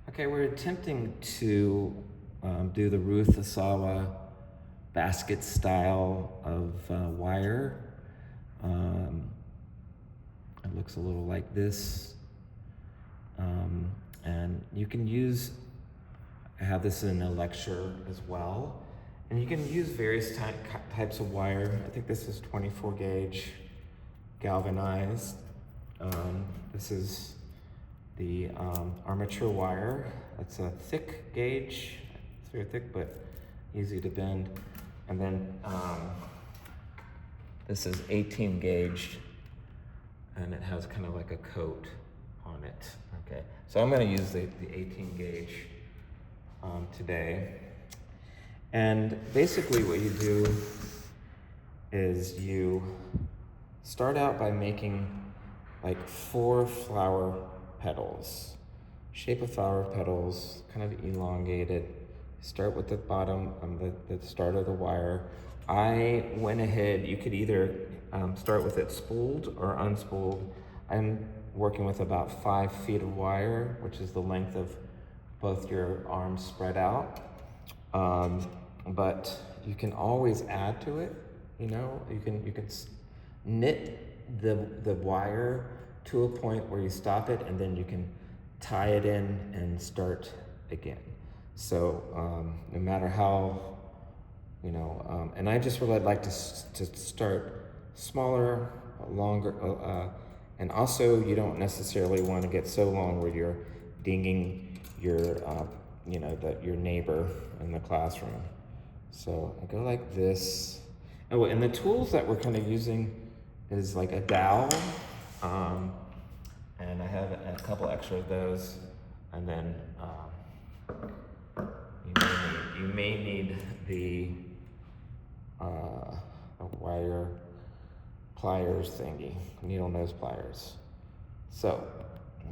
Okay, we're attempting to do the WireTutorialBasket style of wire. It looks a little like this. And you can use, I have this in a lecture as well. And you can use various types of wire. I think this is 24 gauge galvanized. This is the armature wire. It's a thick gauge. It's very thick, but easy to bend. And then this is 18 gauge, and it has kind of like a coat on it. Okay, so I'm going to use the 18 gauge today. And basically what you do is you start out by making like 4 flower petals. Shape of flower petals, kind of elongated. Start with the bottom, the start of the wire. I went ahead, you could either start with it spooled or unspooled. I'm working with about 5 feet of wire, which is the length of both your arms spread out. But you can always add to it, you know? You can knit the wire to a point where you stop it, and then you can tie it in and start again. So no matter how, you know, and I just really like to start smaller, longer, and also you don't necessarily want to get so long where you're dinging your, you know, your neighbor in the classroom. So I go like this. Oh, and the tools that we're kind of using is like a dowel, and I have a couple extra of those, and then you may need the a wire pliers thingy, needle nose pliers. So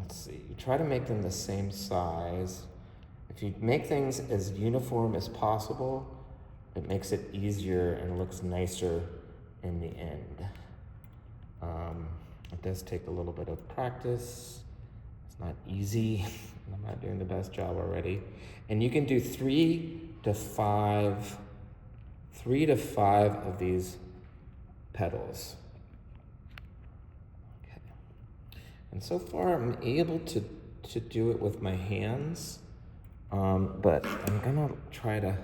let's see, you try to make them the same size. If you make things as uniform as possible, it makes it easier and looks nicer in the end. It does take a little bit of practice. It's not easy. I'm not doing the best job already. And you can do 3 to 5 of these petals. Okay. And so far I'm able to do it with my hands, but I'm gonna try to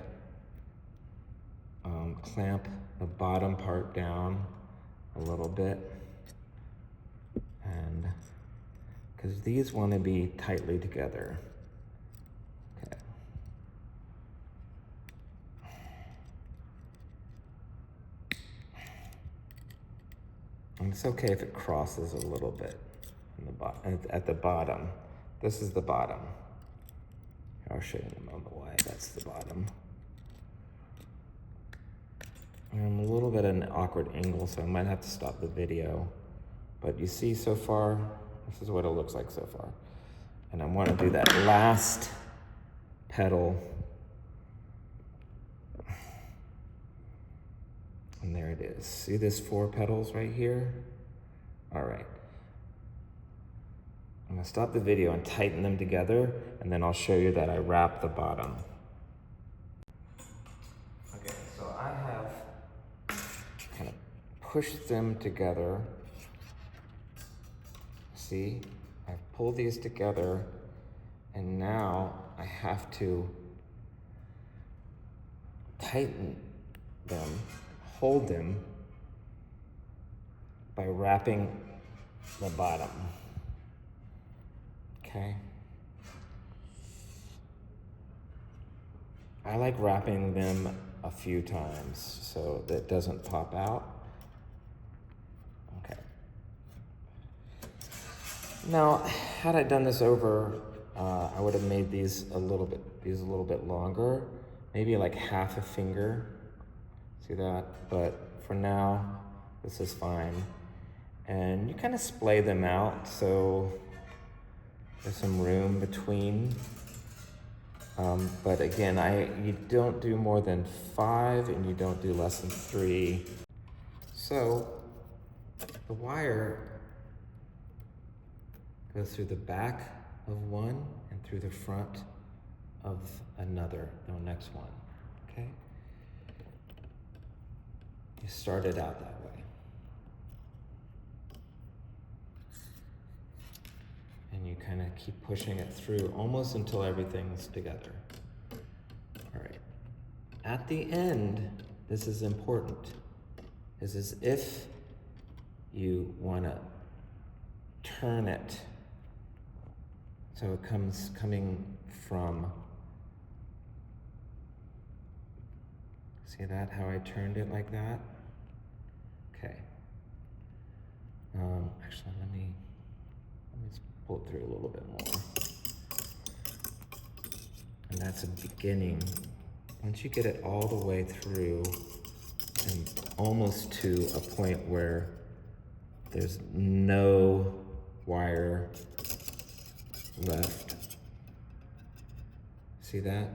clamp the bottom part down a little bit, and because these want to be tightly together. Okay. And it's okay if it crosses a little bit at the bottom. This is the bottom. I'll show you in a moment why that's the bottom. I'm a little bit at an awkward angle, so I might have to stop the video. But you see so far, this is what it looks like so far. And I want to do that last petal. And there it is. See this 4 petals right here? All right. I'm gonna stop the video and tighten them together, and then I'll show you that I wrap the bottom. Okay, so I have kind of pushed them together. See, I've pulled these together, and now I have to tighten them, hold them by wrapping the bottom. Okay. I like wrapping them a few times so that it doesn't pop out. Okay. Now, had I done this over, I would have made these a little bit longer, maybe like half a finger. See that? But for now, this is fine. And you kind of splay them out so there's some room between. But again, you don't do more than 5, and you don't do less than 3. So the wire goes through the back of one and and through the front of the next one, okay? You start it out that way. And you kind of keep pushing it through almost until everything's together. All right. At the end, this is important. This is if you want to turn it so it coming from, see that, how I turned it like that? Okay. Actually, let me pull it through a little bit more. And that's a beginning. Once you get it all the way through and almost to a point where there's no wire left. See that?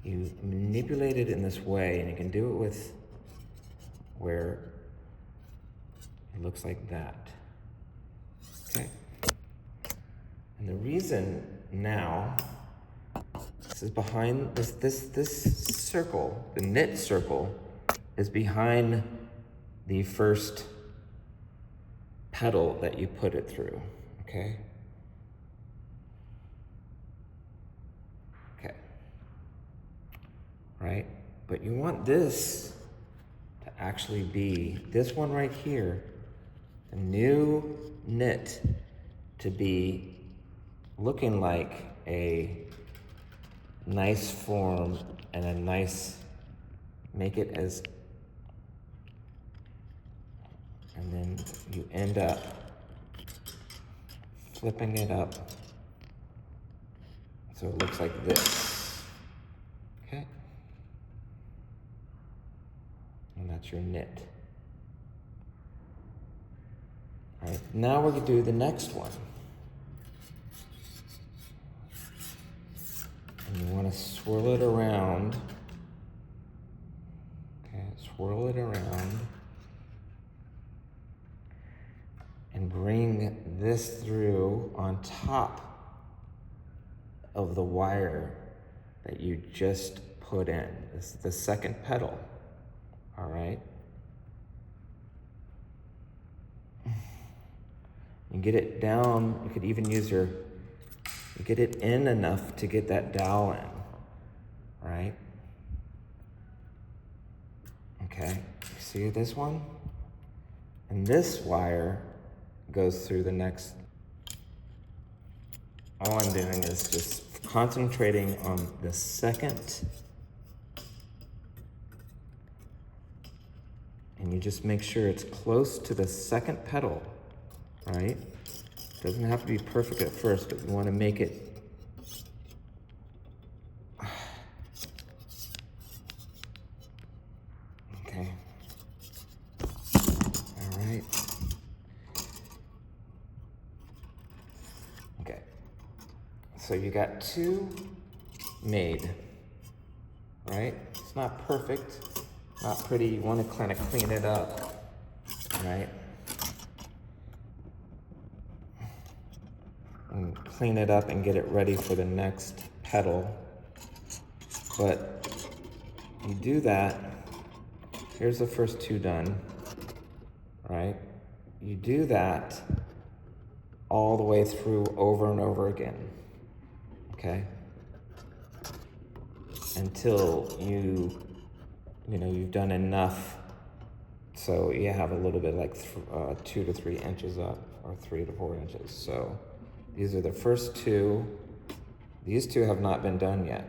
You manipulate it in this way, and you can do it with where it looks like that. Okay. And the reason now, this is behind this circle, the knit circle is behind the first petal that you put it through, okay? Okay. Right? But you want this to actually be, this one right here, the new knit, to be looking like a nice form and a nice, make it as, and then you end up flipping it up so it looks like this, okay? And that's your knit. All right, now we're gonna do the next one. And you wanna swirl it around. Okay, swirl it around. And bring this through on top of the wire that you just put in. This is the second petal, all right? You get it down, you could even use you get it in enough to get that dowel in, right? Okay, see this one? And this wire goes through the next. All I'm doing is just concentrating on the second, and you just make sure it's close to the second petal, right? Doesn't have to be perfect at first, but you want to make it okay. All right. Okay. So you got two made, right? It's not perfect, not pretty. You want to kind of clean it up, right? And clean it up and get it ready for the next petal. But you do that, here's the first two done, right? You do that all the way through over and over again, okay? Until you've done enough so you have a little bit like 2 to 3 inches up, or 3 to 4 inches. So these are the first two. These two have not been done yet.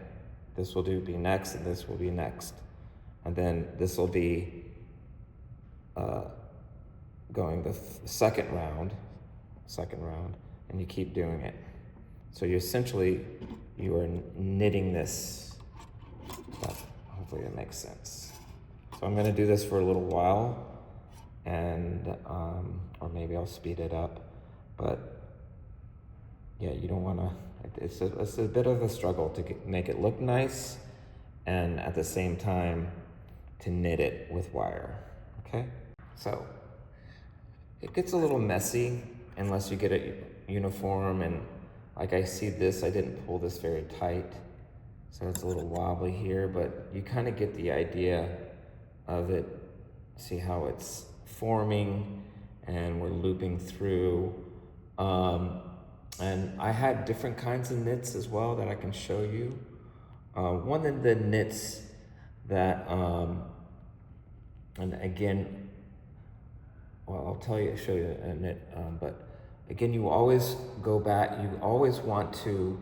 This will be next, and this will be next. And then this will be going the second round, and you keep doing it. So you are knitting this stuff. Hopefully that makes sense. So I'm gonna do this for a little while, and or maybe I'll speed it up, but yeah, you don't wanna, it's a bit of a struggle to make it look nice, and at the same time, to knit it with wire, okay? So, it gets a little messy unless you get it, uniform, and like I see this, I didn't pull this very tight, so it's a little wobbly here, but you kind of get the idea of it. See how it's forming and we're looping through. And I had different kinds of knits as well that I can show you. One of the knits that, and again, well, I'll show you a knit, but again, you always go back, you always want to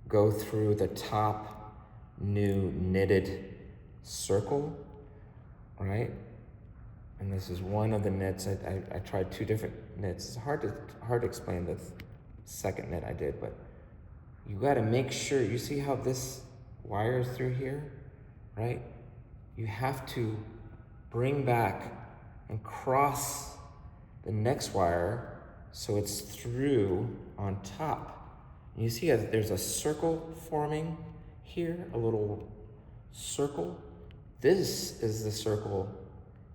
go through the top new knitted circle, right? And this is one of the knits. I tried two different knits. It's hard to explain the second knit I did, but you gotta make sure, you see how this wires through here, right? You have to bring back and cross the next wire so it's through on top. And you see there's a circle forming here, a little circle. This is the circle.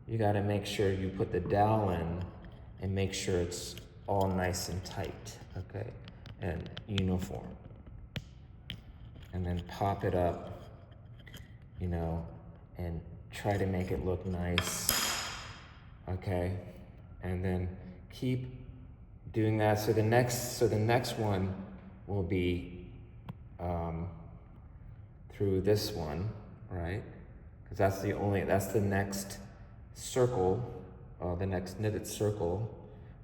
You got to make sure you put the dowel in and make sure it's all nice and tight, okay, and uniform. And then pop it up, you know, and try to make it look nice, okay? And then keep doing that. So the next one will be through this one, right? Because that's the next circle, the next knitted circle,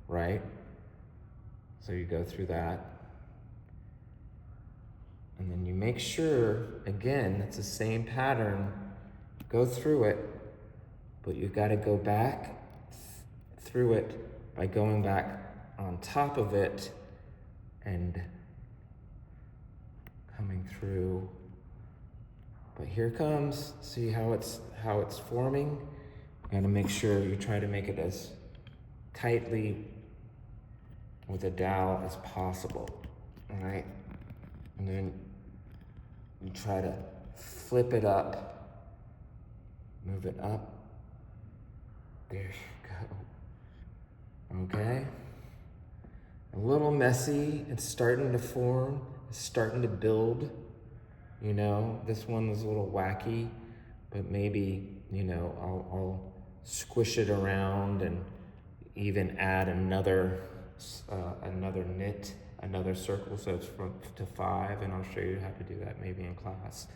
right? So you go through that. And then you make sure, again, it's the same pattern, go through it, but you've got to go back through it by going back on top of it and coming through. But here comes, see how it's forming? You gotta make sure you try to make it as tightly with a dowel as possible, all right? And then you try to flip it up, move it up. There you go, okay? A little messy, it's starting to form, it's starting to build. You know, this one was a little wacky, but maybe, you know, I'll squish it around and even add another knit, another circle, so it's from to 5, and I'll show you how to do that maybe in class.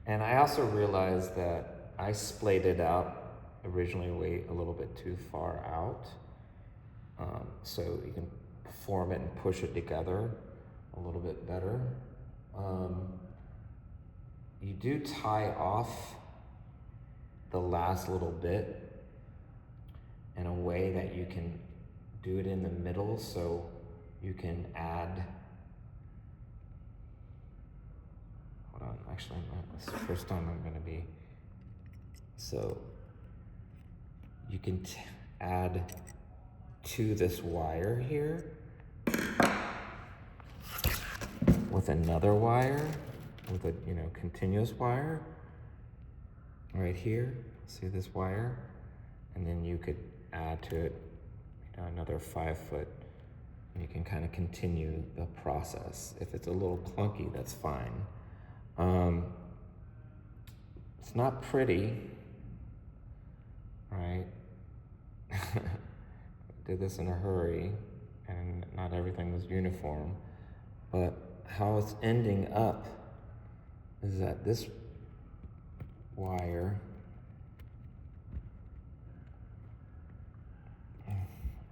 And I also realized that I splayed it out originally way a little bit too far out. So you can form it and push it together a little bit better. You do tie off the last little bit in a way that you can do it in the middle, so you can add, hold on, actually, this is the first time I'm gonna be, so you can add to this wire here with another wire, with a continuous wire right here. See this wire? And then you could add to it another 5 foot, and you can kind of continue the process. If it's a little clunky, that's fine. It's not pretty, right? Did this in a hurry, and not everything was uniform, but how it's ending up is that this wire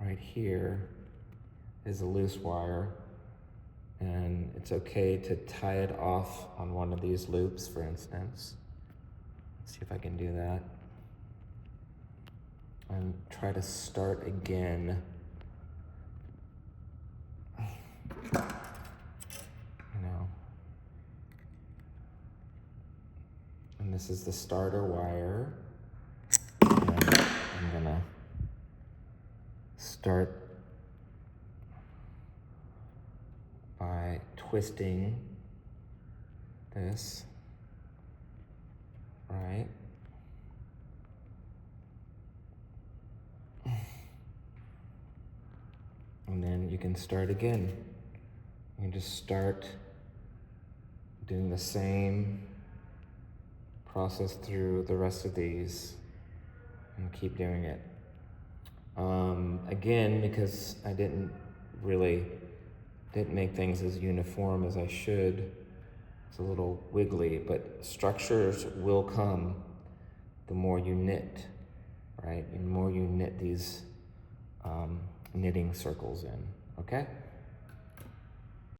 right here is a loose wire, and it's okay to tie it off on one of these loops, for instance. Let's see if I can do that. And try to start again. And this is the starter wire. And I'm gonna start by twisting this, right? And then you can start again. You can just start doing the same process through the rest of these and keep doing it. Again, because I didn't make things as uniform as I should, it's a little wiggly, but structures will come the more you knit, right? The more you knit these knitting circles in, okay?